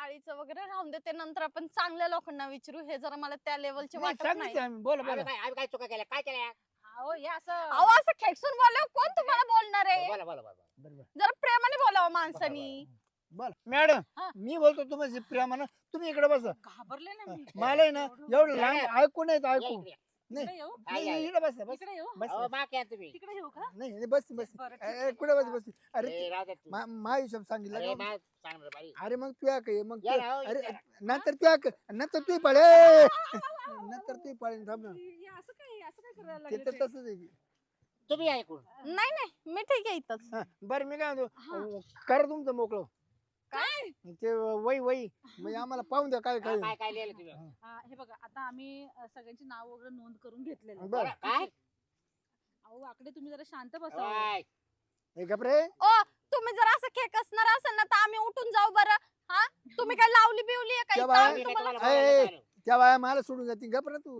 चाळीचं वगैरे राहून देते, नंतर आपण चांगल्या लोकांना विचारू. हे जरा मला त्या लेवलचे नाही, वाटत नाही. सांगितलं आम्ही. बोला बोला. आम्ही काय चुका केल्या काय केल्या अहो हे असं अहो असं खेकसून बोलल्यावर कोण तुम्हाला बोलणार आहे? बोला बोला बोला बरोबर. जरा प्रेमाने बोलावं माणसानी. बोला मॅडम, हा. मी बोलतो तुम्हाला प्रेमानं, तुम्ही इकडे बसा. घाबरले ना मी. मला आहे ना एवढं लांब ऐकू नाही या ऐकू. इकडे. नाही इकडे येऊ या, या, नाही, या. इकडे बसा बस इकडे येऊ बस. अहो, मा क्या तुम्ही तिकडे येऊ का नाही नाही, बस बस. बरं, ठीक ए, आहे. कुठे बस बस. अरे ए, राहू दे तू. मा हिशोब सांगितलं अरे, का? मा सांगणार बाई अरे मग तू काय मग या तू- ना, हो, अरे या. नंतर नंतर तू पळे नंतर तू पळे थांब ना. हे असं काय करायला ते लागले तर ते? तसंच आहे की. तुम्ही ऐकून नाही नाही मी ठीक आहे इथंच. हा, बरं मी काय म्हणतो, करा तुमचं मोकळं. काय ते वही वही म्हणजे आम्हाला पाहून द्या काय काय काय काय लिहिलं तुम्ही हे बघा आता आम्ही सगळ्यांची नाव वगैरे नोंद करून घेतलेली आहे. बरं काय अहो आकडे तुम्ही जरा शांत बसा ओय, हे गपरे. ओ तुम्ही जर असं खेक असणार असेल ना तर आम्ही उठून जाऊ बरं. हा तुम्ही काय लावली बिवली आहे त्या का बाया- इथं? मी काय तुम्हाला- तुम्हाला बोलायला ए, नाही आलो. त्या बाया मला सोडून जातील गपरे तू.